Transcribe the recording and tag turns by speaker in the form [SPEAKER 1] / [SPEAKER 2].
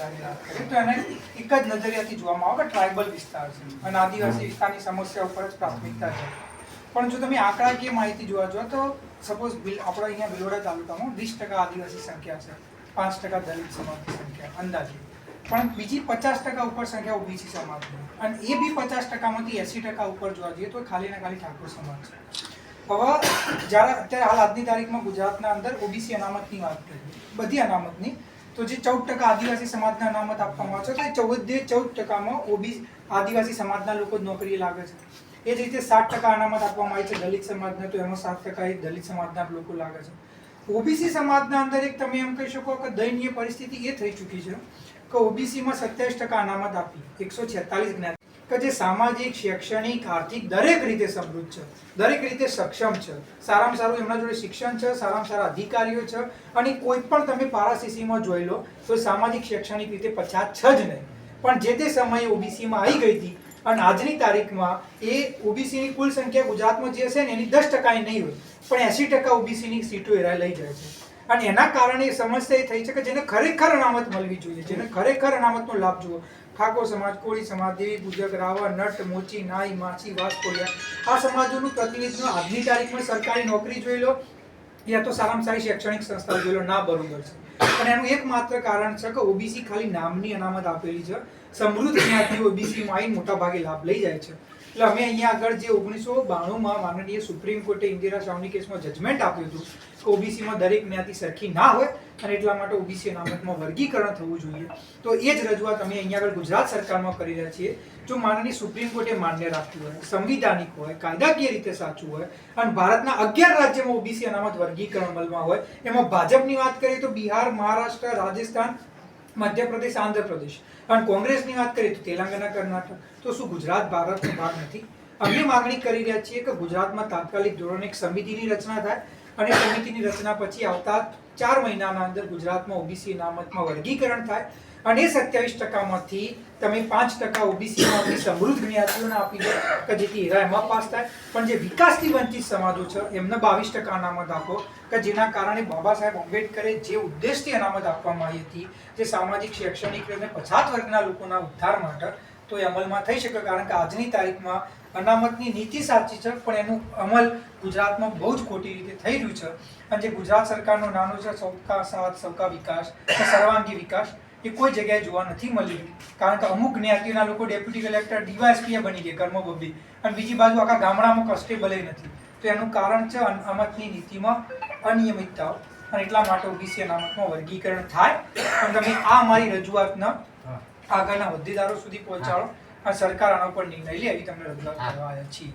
[SPEAKER 1] વિસ્તારની વાત કરીએ તો એને એક જ નજરિયાથી જોવામાં આવે કે ટ્રાઇબલ વિસ્તાર છે અને આદિવાસી વિસ્તારની સમસ્યા ઉપર જ પ્રાથમિકતા છે. પણ જો તમે આંકડાકીય માહિતી જોવા જાઓ તો સપોઝ આપણે અહીંયા ભિલોડા તાલુકામાં 20% આદિવાસી સંખ્યા છે, 5% દલિત સમાજની સંખ્યા અંદાજે, પણ બીજી 50% ઉપર સંખ્યા ઓબીસી સમાજની, અને એ બી 50%માંથી 80% ઉપર જોવા જઈએ તો ખાલી ને ખાલી ઠાકોર સમાજ છે. હવે જ્યારે અત્યારે હાલ આજની તારીખમાં ગુજરાતના અંદર ઓબીસી અનામતની વાત કરીએ, બધી અનામતની, તો જે 14% આદિવાસી સમાજને અનામત આપવામાં આવે છે તો 14%માં ઓબીસી આદિવાસી સમાજના લોકો જ નોકરીએ લાગે છે. એ જ રીતે 7% અનામત આપવામાં આવે છે દલિત સમાજને, તો એમાં 7% એ દલિત સમાજના લોકો લાગે છે. ઓબીસી સમાજના અંદર એક તમે એમ કહી શકો કે દયનીય પરિસ્થિતિ એ થઈ ચૂકી છે કે ઓબીસીમાં 27% અનામત આપી 146 જ્ઞાતિ કે જે સામાજિક, શૈક્ષણિક, આર્થિક દરેક રીતે સમૃદ્ધ છે, દરેક રીતે સક્ષમ છે, સારામાં સારું એમના જોડે શિક્ષણ છે, સારામાં સારા અધિકારીઓ છે, અને કોઈ પણ તમે પારાસીસીમાં જોઈ લો તો સામાજિક શૈક્ષણિક રીતે પછાત છે જ નહીં. પણ જે તે સમયે ઓબીસીમાં આવી ગઈ હતી અને આજની તારીખમાં એ ઓબીસીની કુલ સંખ્યા ગુજરાતમાં જે હશે ને એની 10% નહીં હોય, પણ 80% ઓબીસીની સીટો એરા લઈ જાય છે. અને એના કારણે સમસ્યા એ થઈ છે કે જેને ખરેખર અનામત મળવી જોઈએ, જેને ખરેખર અનામતનો લાભ જોવો, ઠાકોર સમાજ, કોળી સમાજ, દેવી પૂજક, રાવણ, નટ, મોચી, નાઈ, માછી, વાસ, કોળિયા, આ સમાજોનું પ્રતિનિધિત્વ આજની તારીખમાં સરકારી નોકરી જોઈ લો યા તો સારામાં સારી શૈક્ષણિક સંસ્થા જોઈ લો, ના બરોબર છે. પણ એનું એકમાત્ર કારણ છે કે ઓબીસી ખાલી નામની અનામત આપેલી છે. સમૃદ્ધ જ્ઞાતિઓ ઓબીસીમાં આવીને મોટા ભાગે લાભ લઈ જાય છે. એટલે અમે અહીંયા આગળ જે 1992માં માનનીય સુપ્રીમ કોર્ટે ઇન્દિરા શાહની કેસમાં જજમેન્ટ આપ્યું હતું કે ઓબીસીમાં દરેક જ્ઞાતિ સરખી ના હોય અને એટલા માટે ઓબીસી અનામતમાં વર્ગીકરણ થવું જોઈએ. તો એ જ રજૂઆત અમે અહીંયા આગળ ગુજરાત સરકારમાં કરી રહ્યા છીએ. જો માનનીય સુપ્રીમ કોર્ટે માન્ય રાખ્યું હોય, સંવિધાનિક હોય, કાયદાકીય રીતે સાચું હોય અને ભારતના 11 રાજ્યમાં ઓબીસી અનામત વર્ગીકરણ અમલમાં હોય, એમાં ભાજપની વાત કરીએ તો બિહાર, મહારાષ્ટ્ર, રાજસ્થાન, મધ્યપ્રદેશ, આંધ્રપ્રદેશ, અને કોંગ્રેસની વાત કરીએ તો તેલંગાના, કર્ણાટક, તો શું ગુજરાત ભારતનો ભાગ નથી? અમે માંગણી કરી રહ્યા છીએ કે ગુજરાતમાં તાત્કાલિક ધોરણે એક સમિતિની રચના થાય અને સમિતિની રચના પછી આવતા 4 મહિનાના અંદર ગુજરાતમાં ઓબીસી અનામતમાં વર્ગીકરણ થાય અને એ 27%માંથી તમે 5% ઓબીસીમાં સમૃદ્ધ જ્ઞાતિઓને આપી દો કે જેથી એરા એમાં પાસ થાય. પણ જે વિકાસથી વંચિત સમાજો છે એમને 22% અનામત આપો કે જેના કારણે બાબા સાહેબ આંબેડકરે જે ઉદ્દેશથી અનામત આપવામાં આવી હતી, જે સામાજિક, શૈક્ષણિક અને પછાત વર્ગના લોકોના ઉદ્ધાર માટે, તો એ અમલમાં થઈ શકે. કારણ કે આજની તારીખમાં અનામતની નીતિ સાચી છે પણ એનું અમલ ગુજરાતમાં બહુ જ ખોટી રીતે થઈ રહ્યું છે. અને જે ગુજરાત સરકારનો નાનો છે સૌકા સાથ સૌકા વિકાસ, સર્વાંગી વિકાસ, એ કોઈ જગ્યાએ જોવા નથી મળી રહ્યું. કારણ કે અમુક જ્ઞાતિના લોકો ડેપ્યુટી કલેક્ટર, ડીવાયએસપી બની ગયા કર્મબબ્બી, અને બીજી બાજુ આખા ગામડામાં કોન્સ્ટેબલ નથી. તો એનું કારણ છે અનામતની નીતિમાં અનિયમિતતાઓ, અને એટલા માટે ઓબીસી અનામતમાં વર્ગીકરણ થાય. પણ તમે આ અમારી રજૂઆતના આગળના હોદ્દેદારો સુધી પહોંચાડો અને સરકાર આના પર નિર્ણય લે એવી તમને રજૂઆત કરવા આવ્યા છીએ.